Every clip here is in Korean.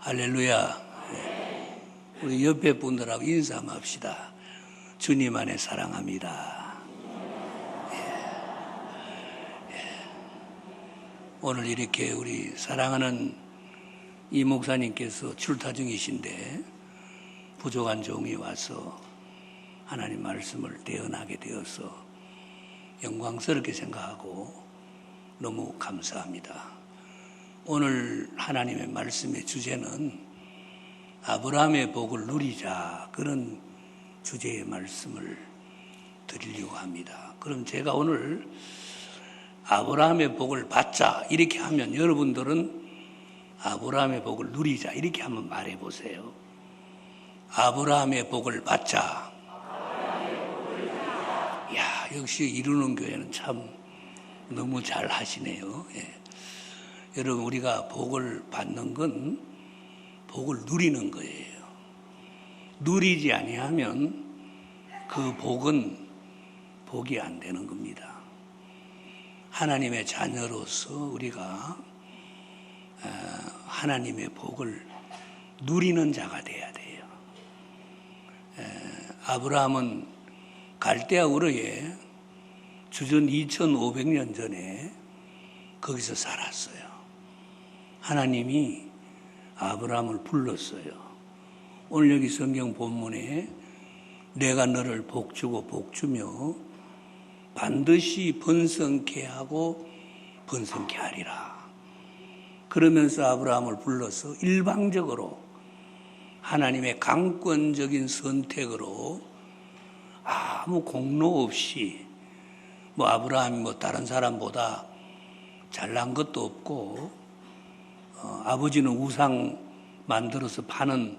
할렐루야. 우리 옆에 분들하고 인사 한번 합시다. 주님 안에 사랑합니다. 오늘 이렇게 우리 사랑하는 이 목사님께서 출타 중이신데 부족한 종이 와서 하나님 말씀을 대언하게 되어서 영광스럽게 생각하고 너무 감사합니다. 오늘 하나님의 말씀의 주제는 아브라함의 복을 누리자, 그런 주제의 말씀을 드리려고 합니다. 그럼 제가 오늘 아브라함의 복을 받자 이렇게 하면 여러분들은 아브라함의 복을 누리자 이렇게 한번 말해 보세요. 아브라함의 복을 받자. 야, 역시 이루는 교회는 참 너무 잘 하시네요. 예. 여러분, 우리가 복을 받는 건 복을 누리는 거예요. 누리지 아니하면 그 복은 복이 안 되는 겁니다. 하나님의 자녀로서 우리가 하나님의 복을 누리는 자가 돼야 돼요. 아브라함은 갈대아 우르에 주전 2500년 전에 거기서 살았어요. 하나님이 아브라함을 불렀어요. 오늘 여기 성경 본문에 내가 너를 복주고 복주며 반드시 번성케 하고 번성케 하리라. 그러면서 아브라함을 불러서 일방적으로 하나님의 강권적인 선택으로 아무 공로 없이 아브라함이 다른 사람보다 잘난 것도 없고 아버지는 우상 만들어서 파는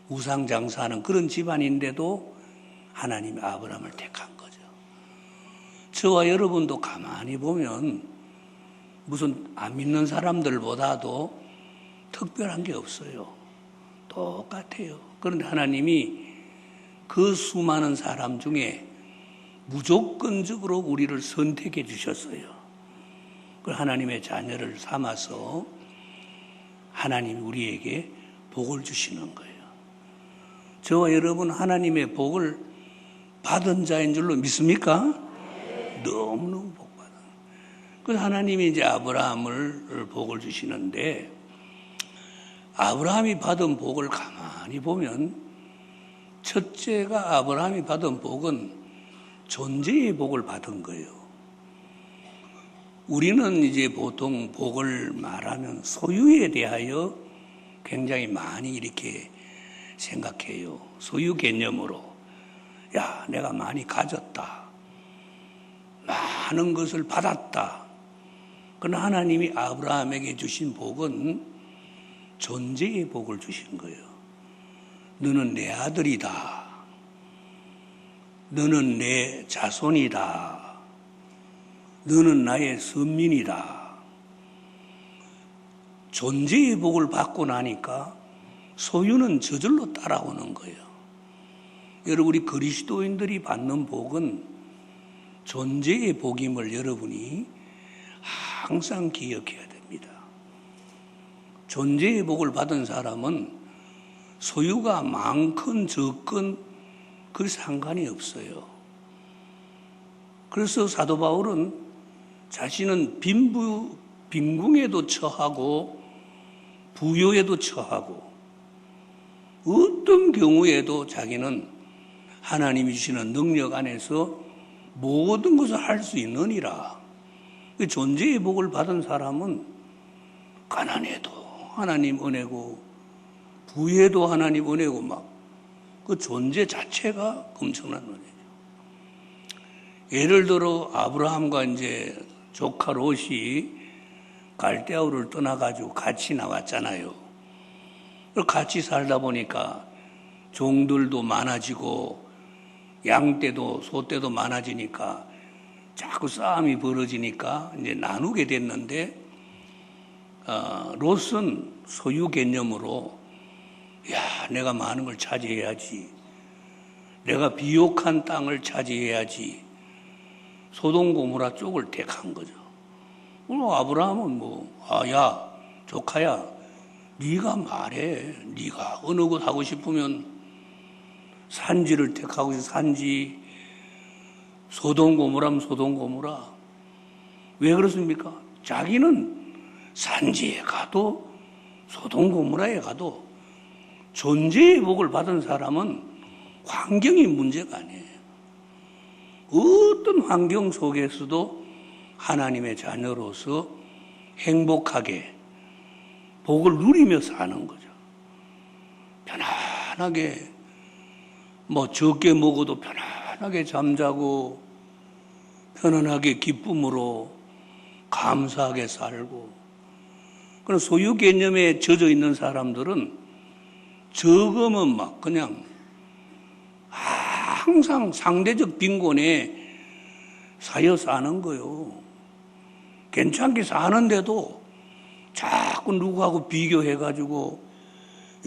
우상 장사하는 그런 집안인데도 하나님이 아브라함을 택한 거죠. 저와 여러분도 가만히 보면 무슨 안 믿는 사람들보다도 특별한 게 없어요. 똑같아요. 그런데 하나님이 그 수많은 사람 중에 무조건적으로 우리를 선택해 주셨어요. 그 하나님의 자녀를 삼아서 하나님이 우리에게 복을 주시는 거예요. 저와 여러분 하나님의 복을 받은 자인 줄로 믿습니까? 너무너무 복 받아요. 그래서 하나님이 이제 아브라함을 복을 주시는데 아브라함이 받은 복을 가만히 보면 첫째가 아브라함이 받은 복은 존재의 복을 받은 거예요. 우리는 이제 보통 복을 말하면 소유에 대하여 굉장히 많이 이렇게 생각해요. 소유 개념으로. 야, 내가 많이 가졌다. 많은 것을 받았다. 그러나 하나님이 아브라함에게 주신 복은 존재의 복을 주신 거예요. 너는 내 아들이다. 너는 내 자손이다. 너는 나의 선민이다. 존재의 복을 받고 나니까 소유는 저절로 따라오는 거예요. 여러분, 우리 그리스도인들이 받는 복은 존재의 복임을 여러분이 항상 기억해야 됩니다. 존재의 복을 받은 사람은 소유가 많건 적건 그 상관이 없어요. 그래서 사도 바울은 자신은 빈궁에도 처하고 부요에도 처하고 어떤 경우에도 자기는 하나님이 주시는 능력 안에서 모든 것을 할 수 있느니라. 존재의 복을 받은 사람은 가난해도 하나님 은혜고 부에도 하나님 은혜고 그 존재 자체가 엄청난 은혜죠. 예를 들어 아브라함과 이제 조카 롯이 갈대아우를 떠나가지고 같이 나왔잖아요. 같이 살다 보니까 종들도 많아지고 양떼도 소떼도 많아지니까 자꾸 싸움이 벌어지니까 이제 나누게 됐는데 롯은 소유 개념으로 야, 내가 많은 걸 차지해야지. 내가 비옥한 땅을 차지해야지. 소돔 고모라 쪽을 택한 거죠. 아브라함은 야, 조카야, 네가 말해. 네가 어느 곳 하고 싶으면 산지를 택하고 산지, 소돔 고모라면 소돔 고모라. 왜 그렇습니까? 자기는 산지에 가도 소돔 고모라에 가도 존재의 복을 받은 사람은 환경이 문제가 아니에요. 어떤 환경 속에서도 하나님의 자녀로서 행복하게 복을 누리며 사는 거죠. 편안하게 적게 먹어도 편안하게 잠자고 편안하게 기쁨으로 감사하게 살고. 그런 소유 개념에 젖어 있는 사람들은 적으면 막 그냥 항상 상대적 빈곤에 사여 사는 거요. 괜찮게 사는데도 자꾸 누구하고 비교해가지고,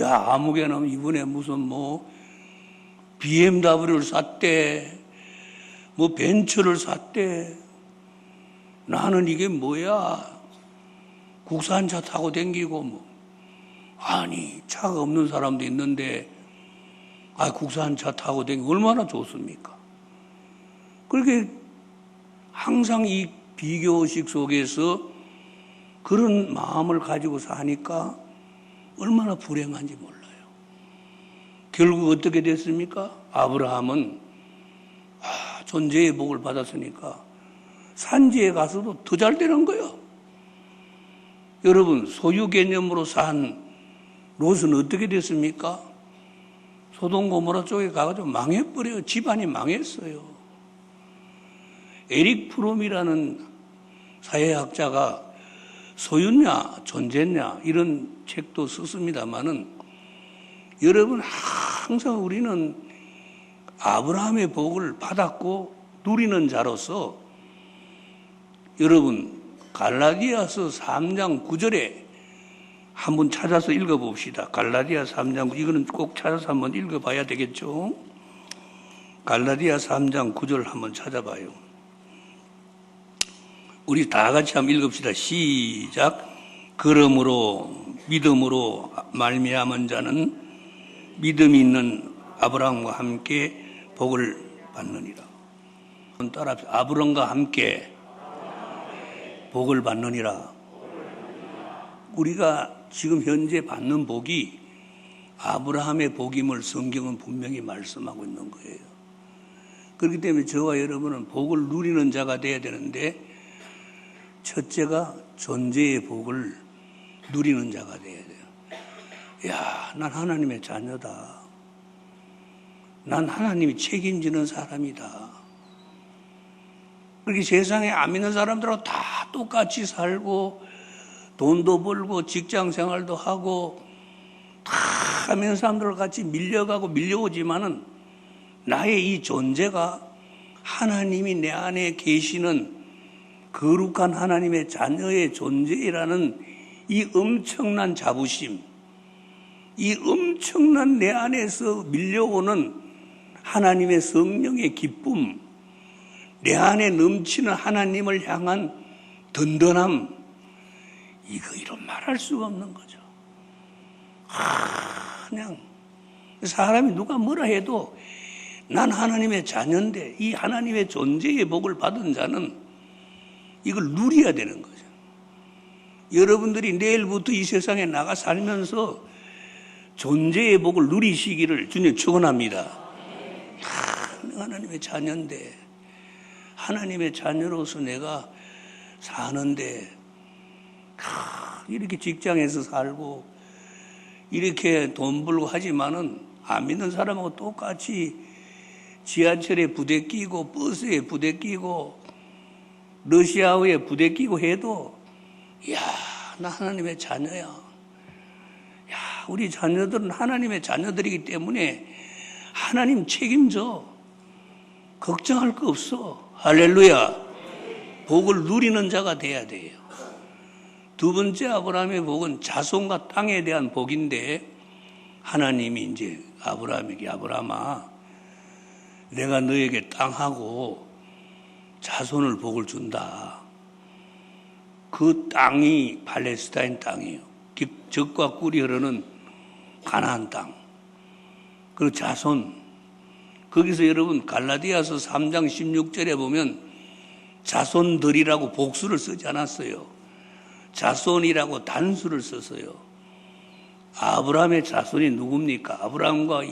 야, 아무개는 이번에 무슨 BMW를 샀대, 벤츠를 샀대. 나는 이게 뭐야? 국산차 타고 댕기고 아니, 차가 없는 사람도 있는데, 국산차 타고 댕기고 얼마나 좋습니까? 그렇게 항상 이 비교의식 속에서 그런 마음을 가지고 사니까 얼마나 불행한지 몰라요. 결국 어떻게 됐습니까? 아브라함은 존재의 복을 받았으니까 산지에 가서도 더 잘 되는 거예요. 여러분, 소유 개념으로 산 롯은 어떻게 됐습니까? 소돔 고모라 쪽에 가가지고 망해버려요. 집안이 망했어요. 에릭 프롬이라는 사회학자가 소유냐 존재냐 이런 책도 썼습니다마는, 여러분, 항상 우리는 아브라함의 복을 받았고 누리는 자로서, 여러분, 갈라디아서 3장 9절에 한번 찾아서 읽어봅시다. 갈라디아 3장 9절, 이거는 꼭 찾아서 한번 읽어봐야 되겠죠. 갈라디아 3장 9절 한번 찾아봐요. 우리 다 같이 한번 읽읍시다. 시작. 그러므로 믿음으로 말미암은 자는 믿음이 있는 아브라함과 함께 복을 받느니라. 따라합시다. 아브라함과 함께 복을 받느니라. 우리가 지금 현재 받는 복이 아브라함의 복임을 성경은 분명히 말씀하고 있는 거예요. 그렇기 때문에 저와 여러분은 복을 누리는 자가 돼야 되는데, 첫째가 존재의 복을 누리는 자가 돼야 돼요. 야, 난 하나님의 자녀다. 난 하나님이 책임지는 사람이다. 그렇게 세상에 안 믿는 사람들하고 다 똑같이 살고 돈도 벌고 직장 생활도 하고 다 믿는 사람들과 같이 밀려가고 밀려오지만은, 나의 이 존재가 하나님이 내 안에 계시는 거룩한 하나님의 자녀의 존재라는 이 엄청난 자부심, 이 엄청난 내 안에서 밀려오는 하나님의 성령의 기쁨, 내 안에 넘치는 하나님을 향한 든든함, 이거 이런 말할 수가 없는 거죠. 그냥 사람이 누가 뭐라 해도 난 하나님의 자녀인데, 이 하나님의 존재의 복을 받은 자는 이걸 누려야 되는 거죠. 여러분들이 내일부터 이 세상에 나가 살면서 존재의 복을 누리시기를 주님 축원합니다. 하나님의 자녀인데, 하나님의 자녀로서 내가 사는데, 이렇게 직장에서 살고 이렇게 돈 벌고 하지만은 안 믿는 사람하고 똑같이 지하철에 부대끼고 버스에 부대끼고 러시아어에 부대끼고 해도, 야, 나 하나님의 자녀야. 야, 우리 자녀들은 하나님의 자녀들이기 때문에 하나님 책임져. 걱정할 거 없어. 할렐루야. 복을 누리는 자가 돼야 돼요. 두 번째 아브라함의 복은 자손과 땅에 대한 복인데, 하나님이 이제 아브라함에게, 아브라함아, 내가 너에게 땅하고 자손을 복을 준다. 그 땅이 팔레스타인 땅이에요. 젖과 꿀이 흐르는 가나안 땅. 그리고 자손. 거기서 여러분 갈라디아서 3장 16절에 보면 자손들이라고 복수를 쓰지 않았어요. 자손이라고 단수를 썼어요. 아브라함의 자손이 누굽니까? 아브라함과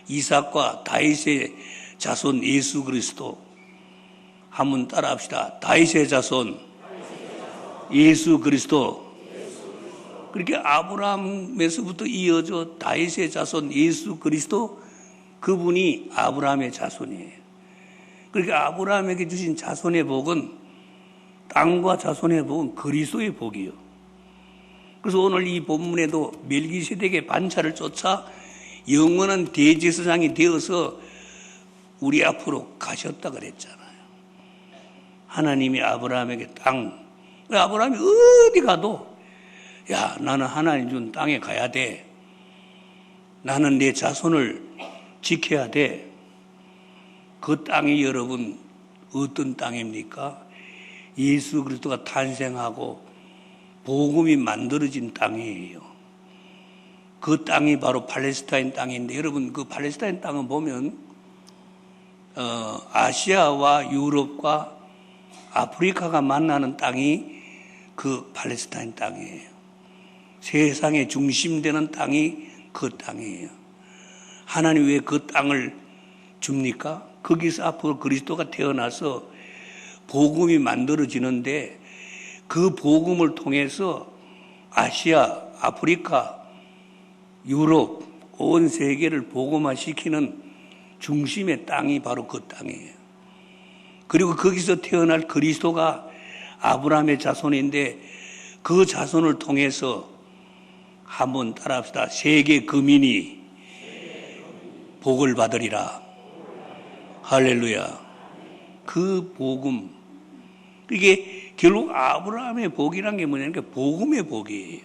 이삭과 다윗의 자손 예수 그리스도. 한번 따라합시다. 다윗의 자손 예수 그리스도. 그렇게 아브라함에서부터 이어져 다윗의 자손 예수 그리스도, 그분이 아브라함의 자손이에요. 그러니까 아브라함에게 주신 자손의 복은, 땅과 자손의 복은 그리스도의 복이요. 그래서 오늘 이 본문에도 멜기세덱의 반차를 쫓아 영원한 대제사장이 되어서 우리 앞으로 가셨다 그랬잖아요. 하나님이 아브라함에게 땅, 아브라함이 어디 가도 야, 나는 하나님 준 땅에 가야 돼. 나는 내 자손을 지켜야 돼. 그 땅이 여러분 어떤 땅입니까? 예수 그리스도가 탄생하고 복음이 만들어진 땅이에요. 그 땅이 바로 팔레스타인 땅인데, 여러분 그 팔레스타인 땅은 보면 아시아와 유럽과 아프리카가 만나는 땅이 그 팔레스타인 땅이에요. 세상의 중심되는 땅이 그 땅이에요. 하나님 왜 그 땅을 줍니까? 거기서 앞으로 그리스도가 태어나서 복음이 만들어지는데, 그 복음을 통해서 아시아, 아프리카, 유럽, 온 세계를 복음화시키는 중심의 땅이 바로 그 땅이에요. 그리고 거기서 태어날 그리스도가 아브라함의 자손인데, 그 자손을 통해서 한번 따라합시다. 세계 거민이 복을 받으리라. 할렐루야. 그 복음, 이게 결국 아브라함의 복이란 게 뭐냐면 복음의 복이에요.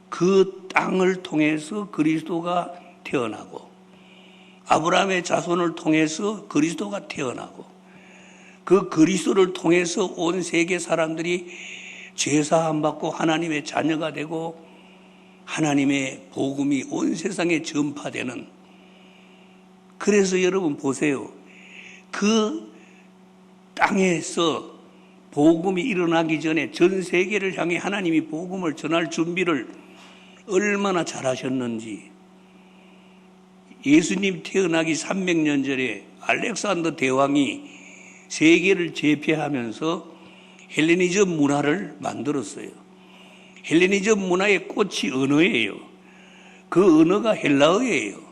그 땅을 통해서 그리스도가 태어나고, 아브라함의 자손을 통해서 그리스도가 태어나고, 그 그리스도를 통해서 온 세계 사람들이 죄사함 받고 하나님의 자녀가 되고, 하나님의 복음이 온 세상에 전파되는. 그래서 여러분 보세요. 그 땅에서 복음이 일어나기 전에 전 세계를 향해 하나님이 복음을 전할 준비를 얼마나 잘하셨는지. 예수님 태어나기 300년 전에 알렉산더 대왕이 세계를 제패하면서 헬레니즘 문화를 만들었어요. 헬레니즘 문화의 꽃이 언어예요. 그 언어가 헬라어예요.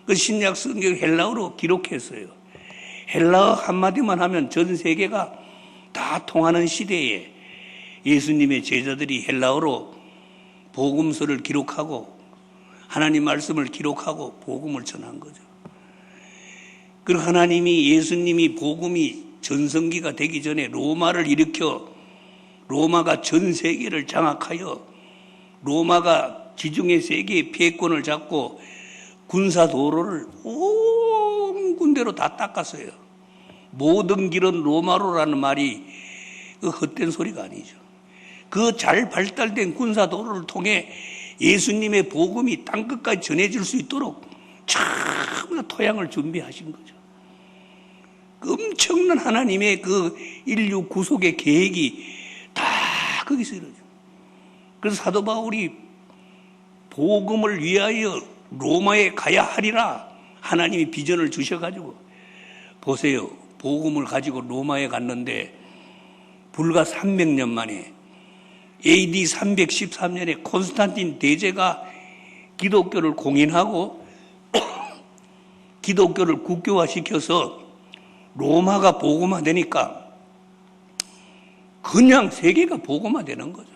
그 신약 성경 헬라어로 기록했어요. 헬라어 한마디만 하면 전 세계가 다 통하는 시대에 예수님의 제자들이 헬라어로 복음서를 기록하고 하나님 말씀을 기록하고 복음을 전한 거죠. 그리고 하나님이, 예수님이 복음이 전성기가 되기 전에 로마를 일으켜 로마가 전 세계를 장악하여 로마가 지중해 세계의 패권을 잡고 군사 도로를 온 군데로 다 닦았어요. 모든 길은 로마로라는 말이 그 헛된 소리가 아니죠. 그 잘 발달된 군사 도로를 통해 예수님의 복음이 땅끝까지 전해질 수 있도록 전부 다 토양을 준비하신 거죠. 엄청난 하나님의 그 인류 구속의 계획이 다 거기서 이루어져. 그래서 사도 바울이 복음을 위하여 로마에 가야 하리라 하나님이 비전을 주셔가지고, 보세요. 복음을 가지고 로마에 갔는데 불과 300년 만에 AD 313년에 콘스탄틴 대제가 기독교를 공인하고 기독교를 국교화시켜서 로마가 복음화되니까 그냥 세계가 복음화되는 거죠.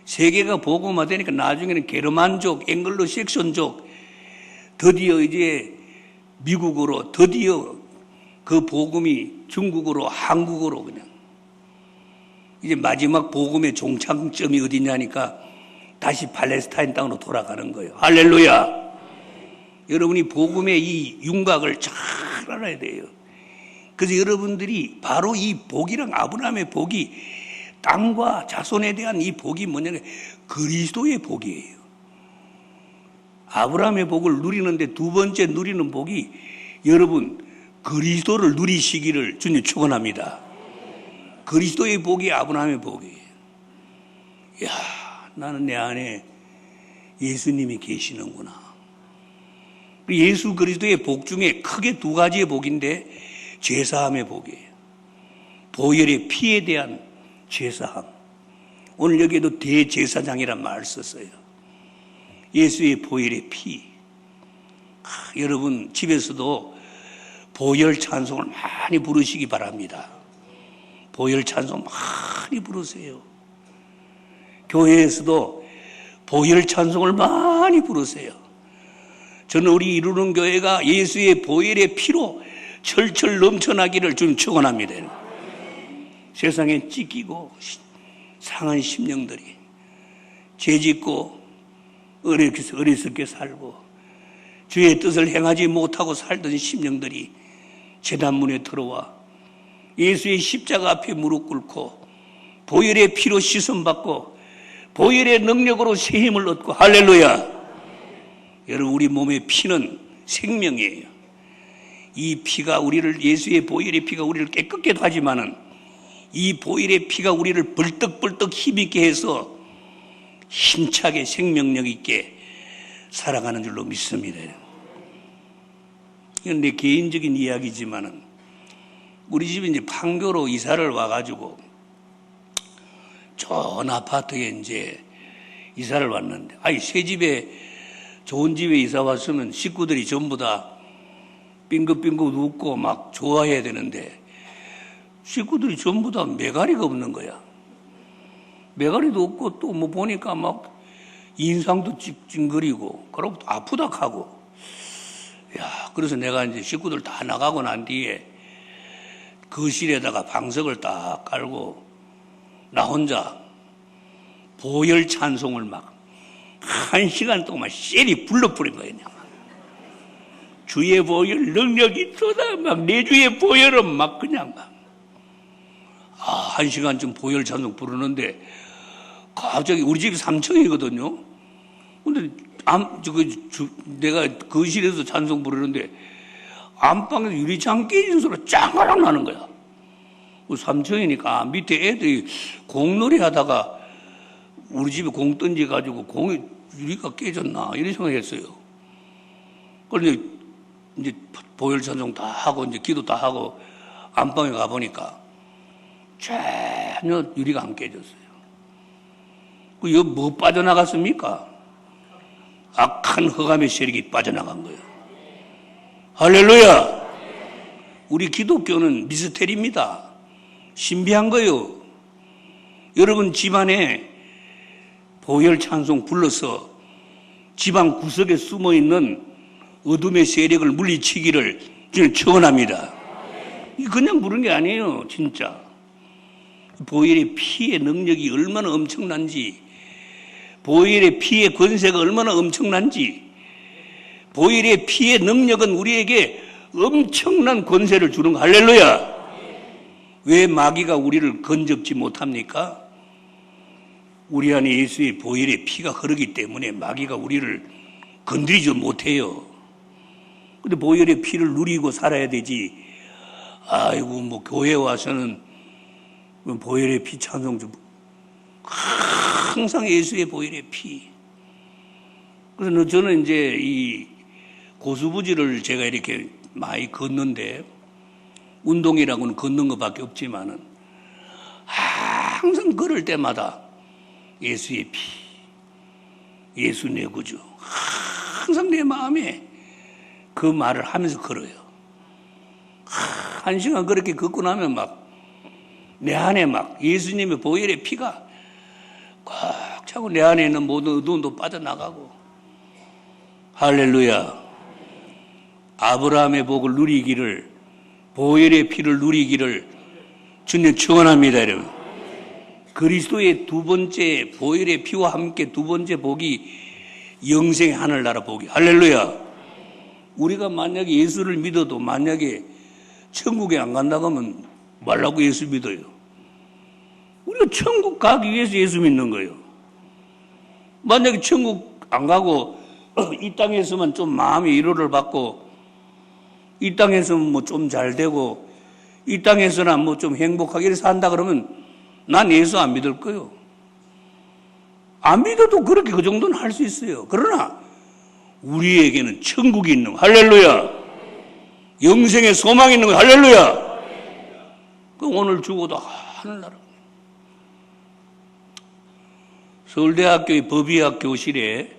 세계가 복음화되니까 나중에는 게르만족, 앵글로 섹션족, 드디어 이제 미국으로, 드디어 그 복음이 중국으로, 한국으로 그냥 이제 마지막 복음의 종착점이 어디냐니까 다시 팔레스타인 땅으로 돌아가는 거예요. 할렐루야. 여러분이 복음의 이 윤곽을 잘 알아야 돼요. 그래서 여러분들이 바로 이 복이랑 아브라함의 복이 땅과 자손에 대한 이 복이 뭐냐면 그리스도의 복이에요. 아브라함의 복을 누리는데 두 번째 누리는 복이 여러분 그리스도를 누리시기를 주님 축원합니다. 그리스도의 복이 아브라함의 복이에요. 이야, 나는 내 안에 예수님이 계시는구나. 예수 그리스도의 복 중에 크게 두 가지의 복인데 죄사함의 복이에요. 보혈의 피에 대한 죄사함. 오늘 여기에도 대제사장이란 말을 썼어요. 예수의 보혈의 피. 여러분 집에서도 보혈 찬송을 많이 부르시기 바랍니다. 보혈 찬송 많이 부르세요. 교회에서도 보혈 찬송을 많이 부르세요. 저는 우리 이루는 교회가 예수의 보혈의 피로 철철 넘쳐나기를 좀 축원합니다. 세상에 찢기고 상한 심령들이 죄짓고 어리석게 살고 주의 뜻을 행하지 못하고 살던 심령들이 제단문에 들어와 예수의 십자가 앞에 무릎 꿇고 보혈의 피로 씻음받고 보혈의 능력으로 새 힘을 얻고 할렐루야. 여러분 우리 몸의 피는 생명이에요. 이 피가 우리를 예수의 보혈의 피가 우리를 깨끗게 하지만은 이 보혈의 피가 우리를 벌떡벌떡 힘있게 해서 힘차게 생명력 있게 살아가는 줄로 믿습니다. 이건 내 개인적인 이야기지만은 우리 집에 이제 판교로 이사를 와가지고 좋은 아파트에 이제 이사를 왔는데, 새 집에 좋은 집에 이사 왔으면 식구들이 전부 다 빙긋빙긋 웃고 막 좋아해야 되는데 식구들이 전부 다 매가리가 없는 거야. 매가리도 없고 또 뭐 보니까 막 인상도 찡찡거리고 그러고 또 아프다 하고. 야, 그래서 내가 이제 식구들 다 나가고 난 뒤에 거실에다가 방석을 딱 깔고 나 혼자 보혈 찬송을 막 1시간 동안 셀이 불러버린 거예요. 주의 보혈 능력이 있도다. 막 내 주의 보혈은 막 그냥 막 1시간쯤 보혈 찬송 부르는데 갑자기 우리 집이 3층이거든요. 근데 내가 거실에서 찬송 부르는데 안방에서 유리창 깨지는 소리가 짱가랑 나는 거야. 3층이니까 밑에 애들이 공놀이 하다가 우리 집에 공 던져가지고 공이 유리가 깨졌나 이런 생각했어요. 그런데 이제 보혈 찬송 다 하고 이제 기도 다 하고 안방에 가보니까 전혀 유리가 안 깨졌어요. 이거 뭐 빠져나갔습니까? 악한 흑암의 세력이 빠져나간 거예요. 할렐루야! 우리 기독교는 미스테리입니다. 신비한 거예요. 여러분 집안에 보혈 찬송 불러서 집안 구석에 숨어있는 어둠의 세력을 물리치기를 저는 축원합니다. 그냥 부른 게 아니에요. 진짜 보혈의 피의 능력이 얼마나 엄청난지, 보혈의 피의 권세가 얼마나 엄청난지, 보혈의 피의 능력은 우리에게 엄청난 권세를 주는 거. 할렐루야. 왜 마귀가 우리를 건접지 못합니까? 우리 안에 예수의 보혈의 피가 흐르기 때문에 마귀가 우리를 건드리지 못해요. 근데 보혈의 피를 누리고 살아야 되지. 아이고 뭐 교회 와서는 보혈의 피 찬송 좀 항상 예수의 보혈의 피. 그래서 저는 이제 이 고수부지를 제가 이렇게 많이 걷는데 운동이라고는 걷는 것밖에 없지만은 항상 걸을 때마다 예수의 피, 예수 내 구주 항상 내 마음에 그 말을 하면서 걸어요. 1시간 그렇게 걷고 나면 막 내 안에 막 예수님의 보혈의 피가 꽉 차고 내 안에 있는 모든 어두움도 빠져나가고. 할렐루야. 아브라함의 복을 누리기를, 보혈의 피를 누리기를 주님 축원합니다. 여러분 그리스도의 두 번째 보혈의 피와 함께 두 번째 복이 영생의 하늘나라 복이. 할렐루야. 우리가 만약에 예수를 믿어도 만약에 천국에 안 간다고 하면 말라고 예수 믿어요. 우리가 천국 가기 위해서 예수 믿는 거예요. 만약에 천국 안 가고 이 땅에서만 좀 마음의 위로를 받고 이 땅에서는 뭐 좀 잘 되고 이 땅에서는 뭐 좀 행복하게 산다 그러면 난 예수 안 믿을 거예요. 안 믿어도 그렇게 그 정도는 할 수 있어요. 그러나 우리에게는 천국이 있는 거, 할렐루야. 영생의 소망이 있는 거, 할렐루야. 그 오늘 죽어도 하늘나라. 서울대학교의 법의학 교실에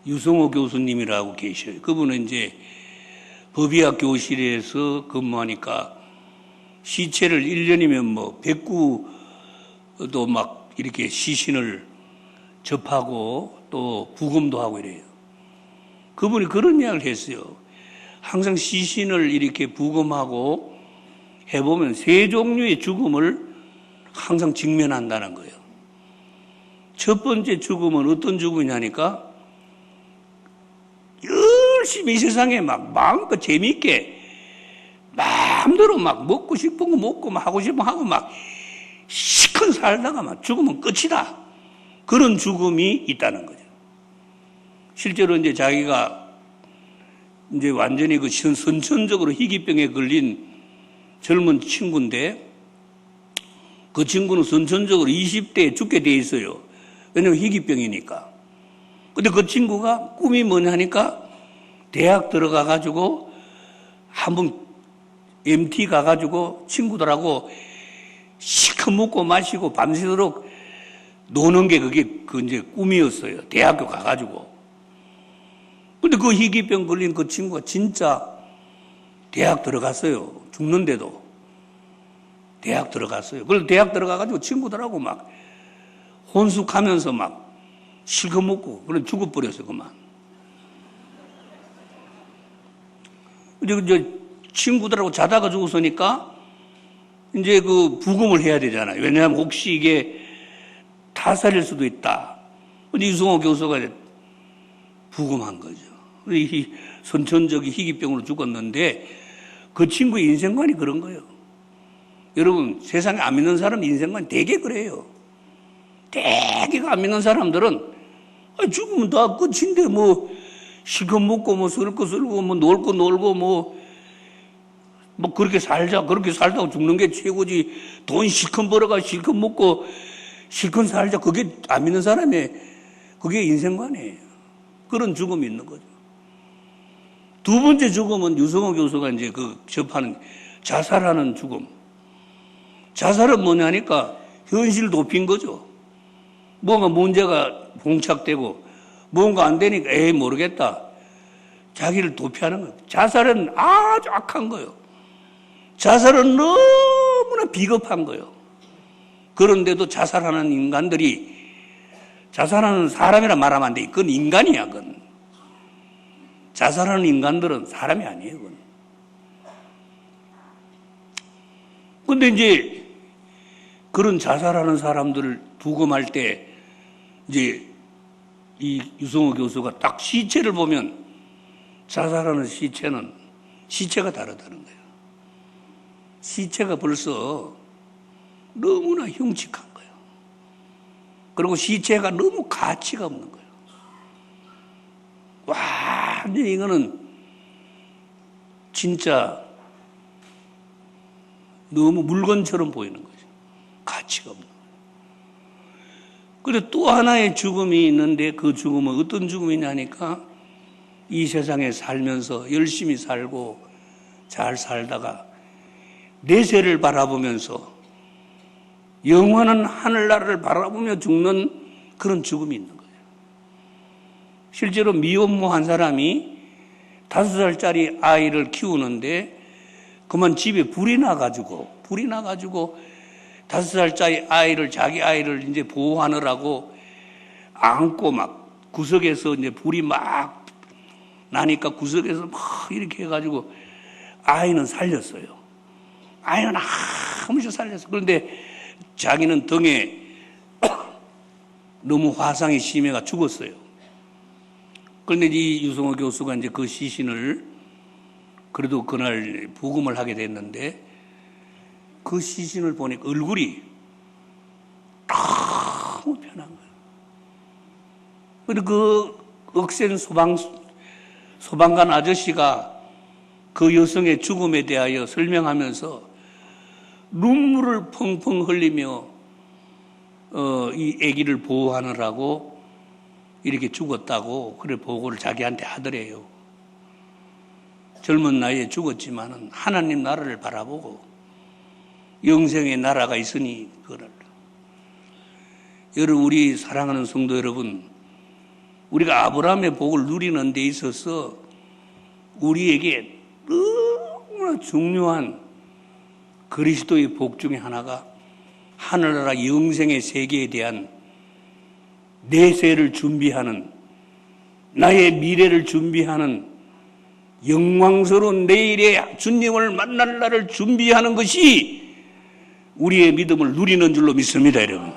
유성호 교수님이라고 계셔요. 그분은 이제 법의학 교실에서 근무하니까 시체를 1년이면 뭐 109도 막 이렇게 시신을 접하고 또 부검도 하고 이래요. 그분이 그런 이야기를 했어요. 항상 시신을 이렇게 부검하고 해보면 세 종류의 죽음을 항상 직면한다는 거예요. 첫 번째 죽음은 어떤 죽음이냐니까 열심히 이 세상에 막 마음껏 재미있게 마음대로 막 먹고 싶은 거 먹고 막 하고 싶은 거 하고 막 시큰 살다가 막 죽으면 끝이다. 그런 죽음이 있다는 거죠. 실제로 이제 자기가 이제 완전히 그 선천적으로 희귀병에 걸린 젊은 친구인데 그 친구는 선천적으로 20대에 죽게 돼 있어요. 왜냐면 희귀병이니까. 근데 그 친구가 꿈이 뭐냐 하니까 대학 들어가가지고 한번 MT 가가지고 친구들하고 시커 먹고 마시고 밤새도록 노는 게 그게 그 이제 꿈이었어요. 대학교 가가지고. 근데 그 희귀병 걸린 그 친구가 진짜 대학 들어갔어요. 죽는데도. 대학 들어갔어요. 그래서 대학 들어가가지고 친구들하고 막 혼숙하면서 막 실컷 먹고, 그래 죽어버렸어요, 그만. 이제 친구들하고 자다가 죽었으니까 이제 그 부검을 해야 되잖아요. 왜냐하면 혹시 이게 타살일 수도 있다. 근데 유성호 교수가 부검한 거죠. 이 선천적인 희귀병으로 죽었는데 그 친구의 인생관이 그런 거예요. 여러분, 세상에 안 믿는 사람 인생관이 되게 그래요. 대개가 안 믿는 사람들은 죽으면 다 끝인데 뭐 실컷 먹고 뭐 쓸 거 쓸고 뭐 놀 거 놀고 뭐 그렇게 살자. 그렇게 살다가 죽는 게 최고지. 돈 실컷 벌어가 실컷 먹고 실컷 살자. 그게 안 믿는 사람의 그게 인생관이에요. 그런 죽음이 있는 거죠. 두 번째 죽음은 유성호 교수가 이제 그 접하는 자살하는 죽음. 자살은 뭐냐니까 현실 도피인 거죠. 뭔가 문제가 봉착되고 뭔가 안 되니까 에이 모르겠다. 자기를 도피하는 거예요. 자살은 아주 악한 거예요. 자살은 너무나 비겁한 거예요. 그런데도 자살하는 인간들이 자살하는 사람이라 말하면 안 돼. 그건 인간이야, 그건. 자살하는 인간들은 사람이 아니에요, 그건. 근데 이제 그런 자살하는 사람들을 부검할 때 이제 이 유성호 교수가 딱 시체를 보면 자살하는 시체는 시체가 다르다는 거예요. 시체가 벌써 너무나 흉측한 거예요. 그리고 시체가 너무 가치가 없는 거예요. 완전히 이거는 진짜 너무 물건처럼 보이는 거죠. 가치가 없는 거예요. 그리고 또 하나의 죽음이 있는데 그 죽음은 어떤 죽음이냐니까 이 세상에 살면서 열심히 살고 잘 살다가 내세를 바라보면서 영원한 하늘나라를 바라보며 죽는 그런 죽음이 있는 거예요. 실제로 미혼모 한 사람이 5살짜리 아이를 키우는데 그만 집에 불이 나가지고 5살짜리 아이를 자기 아이를 이제 보호하느라고 안고 막 구석에서 이제 불이 막 나니까 구석에서 막 이렇게 해가지고 아이는 살렸어요. 아이는 아무렇지 살렸어. 그런데 자기는 등에 너무 화상이 심해가 죽었어요. 그런데 이 유성호 교수가 이제 그 시신을 그래도 그날 부검을 하게 됐는데 그 시신을 보니까 얼굴이 너무 편한 거예요. 그리고 그 억센 소방관 아저씨가 그 여성의 죽음에 대하여 설명하면서 눈물을 펑펑 흘리며 이 아기를 보호하느라고 이렇게 죽었다고 그래 보고를 자기한테 하더래요. 젊은 나이에 죽었지만은 하나님 나라를 바라보고 영생의 나라가 있으니 그걸. 여러분, 우리 사랑하는 성도 여러분, 우리가 아브라함의 복을 누리는 데 있어서 우리에게 너무나 중요한 그리스도의 복 중에 하나가 하늘나라 영생의 세계에 대한 내세를 준비하는, 나의 미래를 준비하는, 영광스러운 내일의 주님을 만날 날을 준비하는 것이 우리의 믿음을 누리는 줄로 믿습니다, 여러분.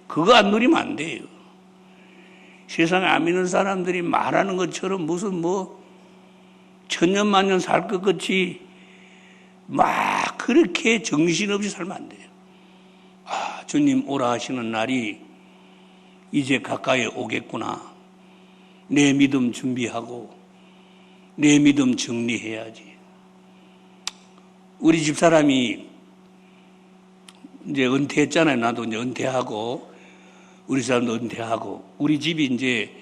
그거 안 누리면 안 돼요. 세상에 안 믿는 사람들이 말하는 것처럼 무슨 천년만년 살 것 같이 막 그렇게 정신없이 살면 안 돼요. 주님 오라 하시는 날이 이제 가까이 오겠구나. 내 믿음 준비하고 내 믿음 정리해야지. 우리 집사람이 이제 은퇴했잖아요. 나도 이제 은퇴하고 우리 사람도 은퇴하고 우리 집이 이제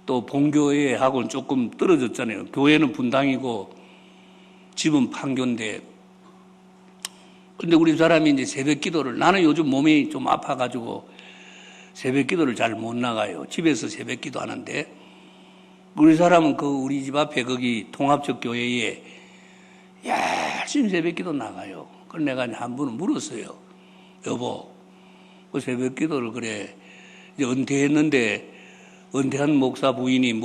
또 본교회하고는 조금 떨어졌잖아요. 교회는 분당이고 집은 판교인데, 근데 우리 사람이 이제 새벽 기도를, 나는 요즘 몸이 좀 아파가지고 새벽 기도를 잘 못 나가요. 집에서 새벽 기도 하는데, 우리 사람은 우리 집 앞에 거기 통합적 교회에 열심히 새벽 기도 나가요. 그래서 내가 한 번은 물었어요. 여보, 그 새벽 기도를 그래, 이제 은퇴했는데, 은퇴한 목사 부인이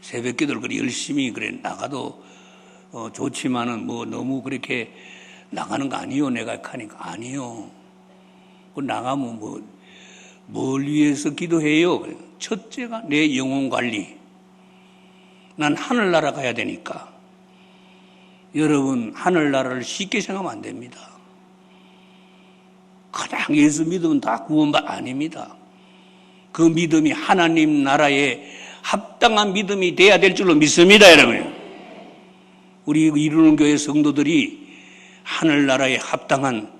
새벽 기도를 그래 열심히 그래 나가도 좋지만은 너무 그렇게 나가는 거 아니요? 내가 하니까 아니요. 그 나가면 뭘 위해서 기도해요? 첫째가 내 영혼 관리. 난 하늘나라 가야 되니까. 여러분, 하늘나라를 쉽게 생각하면 안 됩니다. 그냥 예수 믿으면 다 구원받 아닙니다. 그 믿음이 하나님 나라에 합당한 믿음이 돼야 될 줄로 믿습니다, 여러분. 우리 이루는 교회 성도들이 하늘나라에 합당한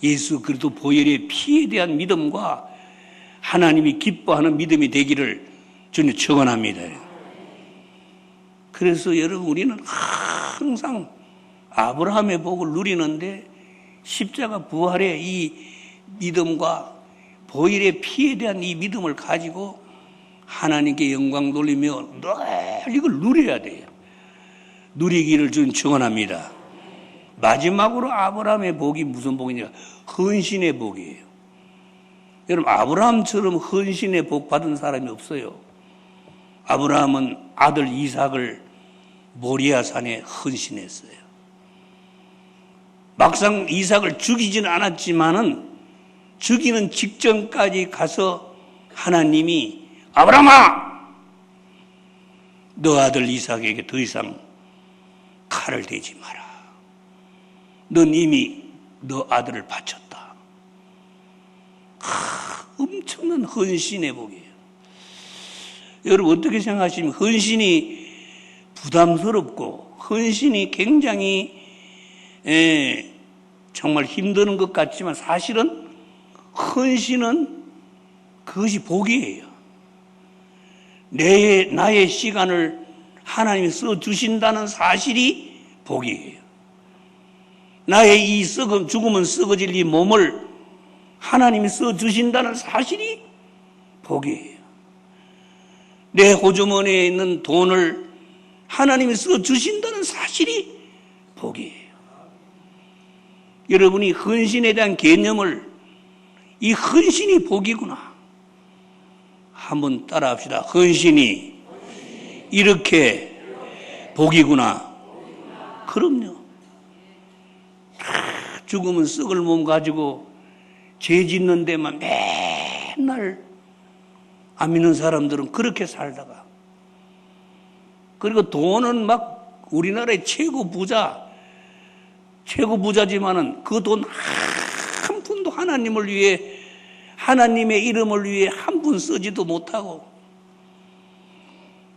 예수 그리스도 보혈의 피에 대한 믿음과 하나님이 기뻐하는 믿음이 되기를 주님 축원합니다. 그래서 여러분, 우리는 항상 아브라함의 복을 누리는데 십자가 부활의 이 믿음과 보혈의 피에 대한 이 믿음을 가지고 하나님께 영광 돌리며 늘 이걸 누려야 돼요. 누리기를 좀 축원합니다. 마지막으로 아브라함의 복이 무슨 복이냐? 헌신의 복이에요. 여러분, 아브라함처럼 헌신의 복 받은 사람이 없어요. 아브라함은 아들 이삭을 모리아 산에 헌신했어요. 막상 이삭을 죽이지는 않았지만은 죽이는 직전까지 가서 하나님이 아브라함아, 너 아들 이삭에게 더 이상 칼을 대지 마라. 넌 이미 너 아들을 바쳤다. 엄청난 헌신의 복이에요. 여러분, 어떻게 생각하시면 헌신이 부담스럽고 헌신이 굉장히 정말 힘드는 것 같지만 사실은 헌신은 그것이 복이에요. 나의 시간을 하나님이 써주신다는 사실이 복이에요. 나의 이 죽으면 썩어질 이 몸을 하나님이 써주신다는 사실이 복이에요. 내 호주머니에 있는 돈을 하나님이 써주신다는 사실이 복이에요. 여러분이 헌신에 대한 개념을, 이 헌신이 복이구나, 한번 따라 합시다. 헌신이 이렇게 복이구나. 그럼요. 죽으면 썩을 몸 가지고 죄 짓는 데만 맨날 안 믿는 사람들은 그렇게 살다가, 그리고 돈은 막 우리나라의 최고 부자지만은 그 돈 한 푼도 하나님을 위해 하나님의 이름을 위해 한 푼 쓰지도 못하고,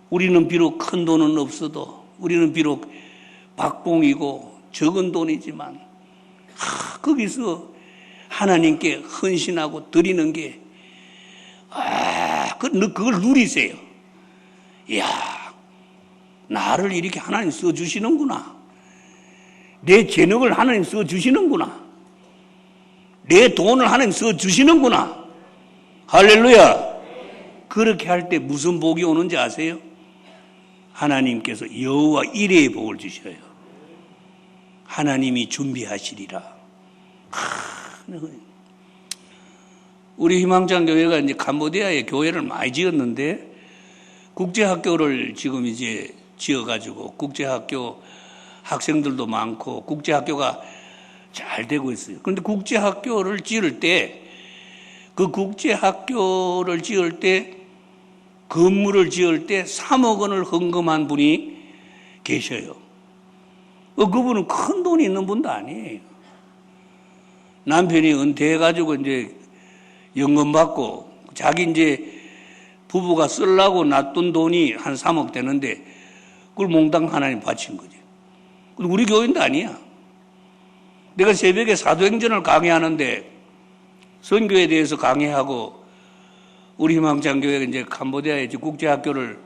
우리는 비록 큰 돈은 없어도, 우리는 비록 박봉이고 적은 돈이지만 거기서 하나님께 헌신하고 드리는 게 그걸 누리세요. 이야, 나를 이렇게 하나님 써주시는구나. 내 재능을 하나님 써주시는구나. 내 돈을 하나님 써주시는구나. 할렐루야. 그렇게 할 때 무슨 복이 오는지 아세요? 하나님께서 여호와 이레의 복을 주셔요. 하나님이 준비하시리라. 우리 희망찬 교회가 이제 캄보디아에 교회를 많이 지었는데, 국제학교를 지금 이제 지어가지고 국제학교 학생들도 많고 국제학교가 잘 되고 있어요. 그런데 국제학교를 지을 때, 그 국제학교를 지을 때, 건물을 지을 때 3억 원을 헌금한 분이 계셔요. 그분은 큰 돈이 있는 분도 아니에요. 남편이 은퇴해가지고 이제 연금 받고 자기 이제 부부가 쓰려고 놔둔 돈이 한 3억 되는데 그걸 몽땅 하나님 바친 거지. 우리 교인도 아니야. 내가 새벽에 사도행전을 강의하는데 선교에 대해서 강의하고, 우리 희망찬 교회가 이제 캄보디아에 국제학교를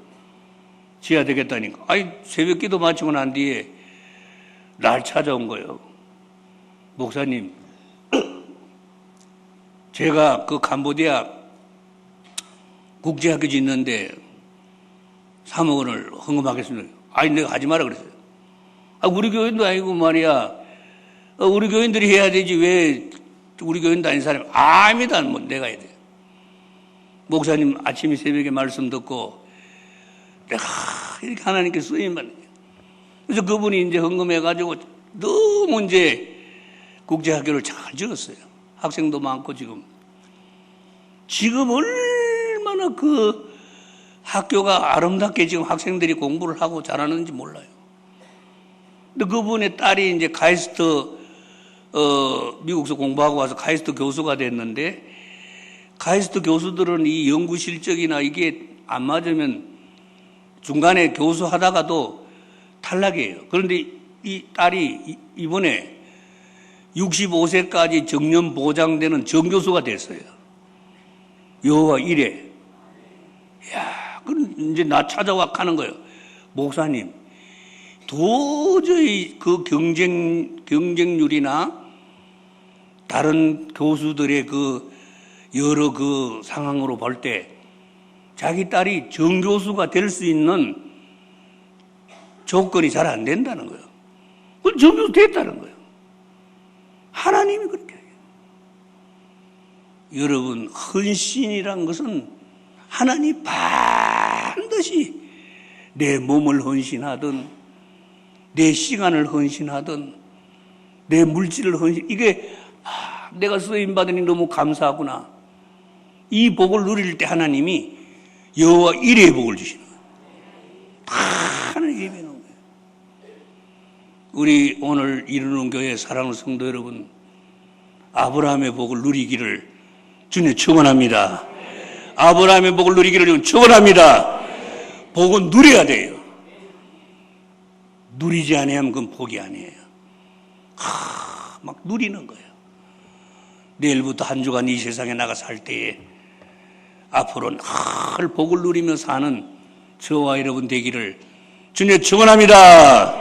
지어야 되겠다니까. 아니, 새벽 기도 마치고 난 뒤에 날 찾아온 거예요. 목사님, 제가 그 캄보디아 국제학교 짓는데 3억 원을 헌금하겠습니다. 아니, 내가 하지 마라 그랬어요. 우리 교인도 아니고 말이야. 우리 교인들이 해야 되지 왜 우리 교인도 아닌 사람이. 아닙니다. 뭐 내가 해야 돼. 목사님 아침에 새벽에 말씀 듣고 내가 이렇게 하나님께 쓰임받는 거예요. 그래서 그분이 이제 헌금해가지고 너무 이제 국제학교를 잘 지었어요. 학생도 많고 지금 얼마나 그 학교가 아름답게 지금 학생들이 공부를 하고 잘하는지 몰라요. 근데 그분의 딸이 이제 카이스트, 미국에서 공부하고 와서 카이스트 교수가 됐는데, 카이스트 교수들은 이 연구 실적이나 이게 안 맞으면 중간에 교수하다가도 탈락이에요. 그런데 이 딸이 이번에 65세까지 정년 보장되는 정교수가 됐어요. 여호와 이레. 야, 그럼 이제 나 찾아와 하는 거예요. 목사님, 도저히 그 경쟁률이나 다른 교수들의 그 여러 그 상황으로 볼 때 자기 딸이 정교수가 될 수 있는 조건이 잘 안 된다는 거예요. 그럼 정교수 됐다는 거예요. 하나님이 그렇게 해요. 여러분, 헌신이란 것은 하나님 반드시 내 몸을 헌신하든 내 시간을 헌신하든 내 물질을 이게 내가 쓰임받으니 너무 감사하구나. 이 복을 누릴 때 하나님이 여호와 이레의 복을 주시는 거예요. 다 하나님 예배하는 거예요. 우리 오늘 이루는 교회 사랑하는 성도 여러분, 아브라함의 복을 누리기를 주님 축원합니다. 아브라함의 복을 누리기를 축원합니다. 복은 누려야 돼요. 누리지 않으면 그건 복이 아니에요. 막 누리는 거예요. 내일부터 한 주간 이 세상에 나가 살 때에 앞으로는 복을 누리며 사는 저와 여러분 되기를 주님 축원합니다.